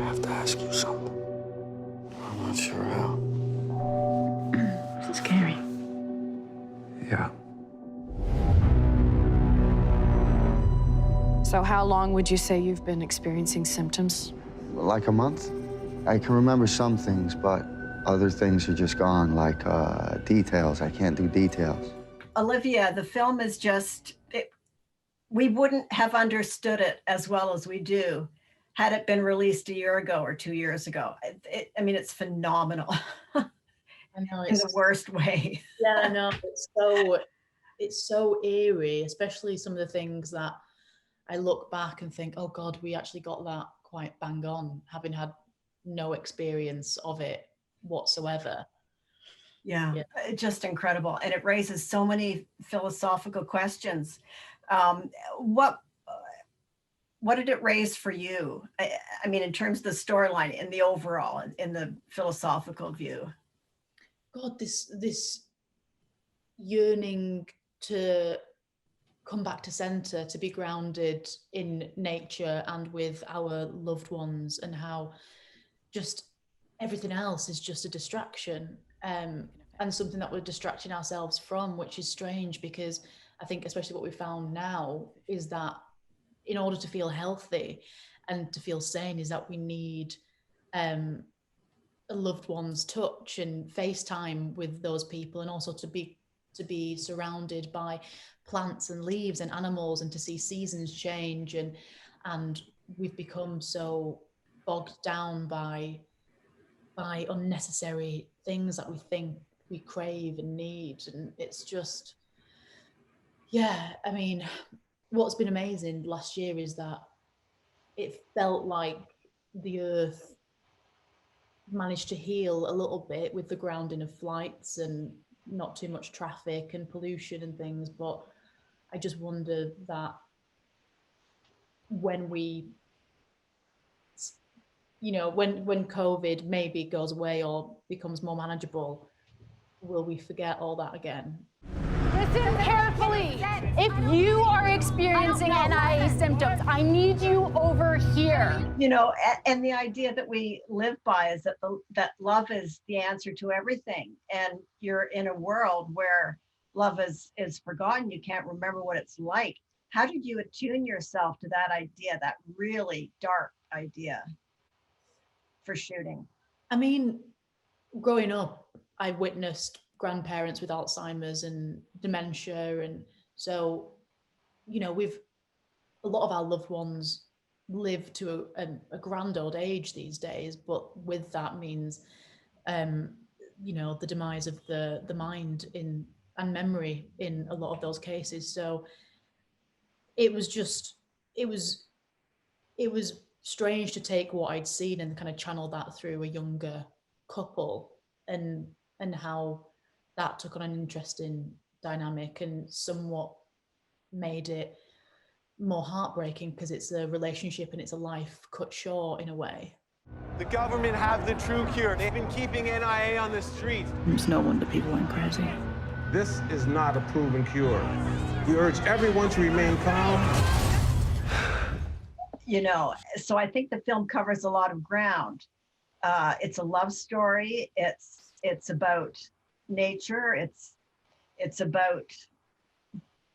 have to ask you something. I'm not sure how. It's scary. Yeah. So how long would you say you've been experiencing symptoms? Like a month. I can remember some things, but other things are just gone, like details. I can't do details. Olivia, the film is just, we wouldn't have understood it as well as we do had it been released a year ago or 2 years ago. I mean, it's phenomenal. I know, in the worst way. Yeah, I know. It's so eerie, especially some of the things that I look back and think, oh God, we actually got that quite bang on, having had no experience of it whatsoever. Yeah, just incredible. And it raises so many philosophical questions. What did it raise for you? I mean, in terms of the storyline, in the overall, in the philosophical view? God, this yearning to come back to center, to be grounded in nature and with our loved ones, and how just everything else is just a distraction, and something that we're distracting ourselves from, which is strange, because I think especially what we found now is that in order to feel healthy and to feel sane is that we need a loved one's touch and FaceTime with those people, and also to be surrounded by plants and leaves and animals, and to see seasons change, and we've become so bogged down by unnecessary things that we think we crave and need. And it's just, yeah, I mean, what's been amazing last year is that it felt like the earth managed to heal a little bit with the grounding of flights and not too much traffic and pollution and things. But I just wonder that when we, when COVID maybe goes away or becomes more manageable, will we forget all that again? Listen carefully. If you are experiencing NIA symptoms, I need you over here. And the idea that we live by is that love is the answer to everything. And you're in a world where love is forgotten. You can't remember what it's like. How did you attune yourself to that idea, that really dark idea for shooting? I mean, growing up, I witnessed grandparents with Alzheimer's and dementia, and so a lot of our loved ones live to a grand old age these days, but with that means the demise of the mind and memory in a lot of those cases. So it was strange to take what I'd seen and kind of channel that through a younger couple, and how that took on an interesting dynamic and somewhat made it more heartbreaking, because it's a relationship and it's a life cut short in a way. The government have the true cure. They've been keeping NIA on the streets. It's no wonder people went crazy. This is not a proven cure. We urge everyone to remain calm. So I think the film covers a lot of ground. It's a love story. It's about nature. It's about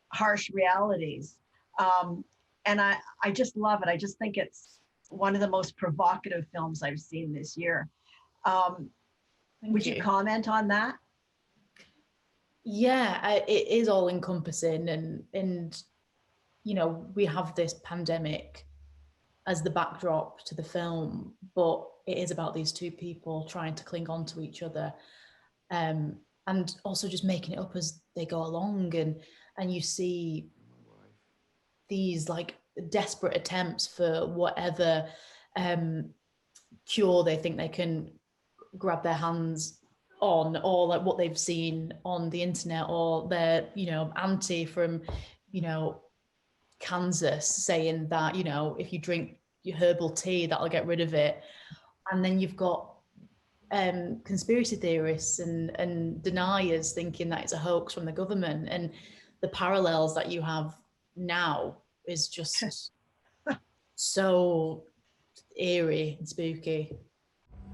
harsh realities. And I just love it. I just think it's one of the most provocative films I've seen this year. Would you comment on that? Yeah, it is all encompassing, and we have this pandemic as the backdrop to the film, but it is about these two people trying to cling on to each other, and also just making it up as they go along, and you see these like desperate attempts for whatever cure they think they can grab their hands on, or like what they've seen on the internet, or their auntie from Kansas saying that if you drink your herbal tea that'll get rid of it. And then you've got conspiracy theorists and deniers thinking that it's a hoax from the government, and the parallels that you have now is just so eerie and spooky.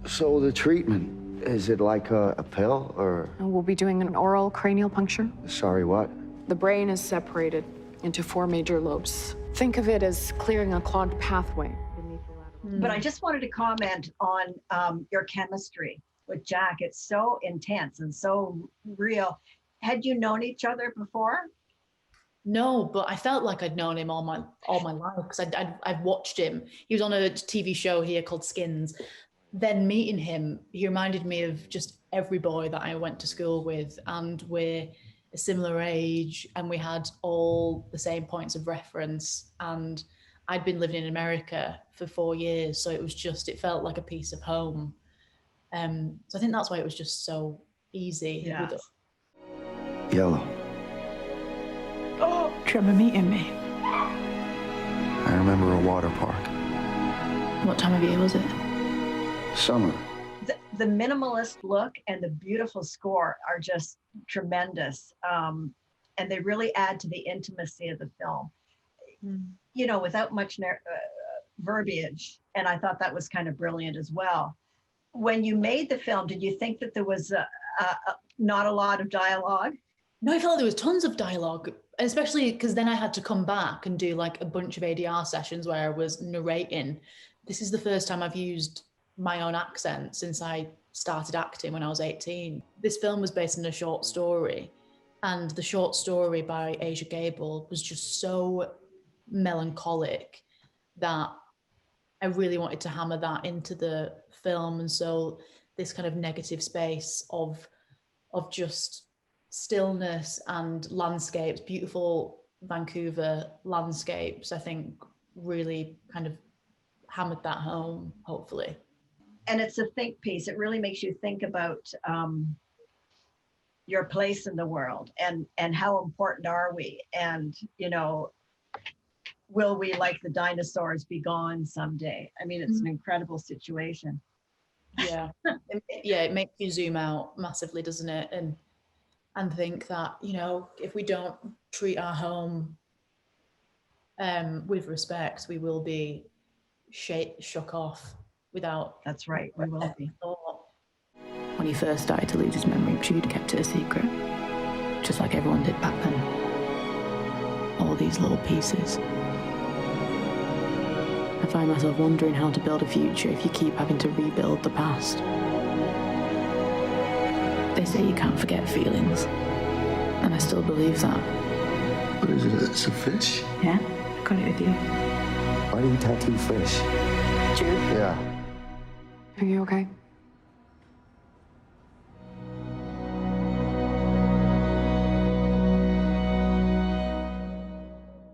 So the treatment, is it like a pill or, And we'll be doing an oral cranial puncture. sorry, what? The brain is separated into 4 major lobes. Think of it as clearing a clogged pathway beneath the lateral. But I just wanted to comment on your chemistry with Jack. It's so intense and so real. Had you known each other before? No, but I felt like I'd known him all my life because I've watched him. He was on a TV show here called Skins. Then meeting him, he reminded me of just every boy that I went to school with, and we're a similar age, and we had all the same points of reference. And I'd been living in America for 4 years, so it felt like a piece of home. So I think that's why it was just so easy. Yes. With Yellow. Oh, do you remember meeting me? I remember a water park. what time of year was it? Summer. The minimalist look and the beautiful score are just tremendous. And they really add to the intimacy of the film, you know, without much verbiage. And I thought that was kind of brilliant as well. When you made the film, did you think that there was not a lot of dialogue? No, I felt like there was tons of dialogue, especially because then I had to come back and do like a bunch of ADR sessions where I was narrating. This is the first time I've used my own accent since I started acting when I was 18. This film was based on a short story, and the short story by Asia Gable was just so melancholic that I really wanted to hammer that into the film. And so this kind of negative space of just stillness and landscapes, beautiful Vancouver landscapes, I think really kind of hammered that home, hopefully. And it's a think piece. It really makes you think about your place in the world and how important are we? And, you know, will we, like the dinosaurs, be gone someday? I mean, it's an incredible situation. Yeah. It makes you zoom out massively, doesn't it? And think that, you know, if we don't treat our home with respect, we will be shook off without. That's right, we will be. Thought. When he first started to lose his memory, Jude kept it a secret, just like everyone did back then. All these little pieces. I find myself wondering how to build a future if you keep having to rebuild the past. They say you can't forget feelings, and I still believe that. What is it? It's a fish? Yeah? Got it with you. Why do you tattoo fish? Jude, Yeah. are you okay?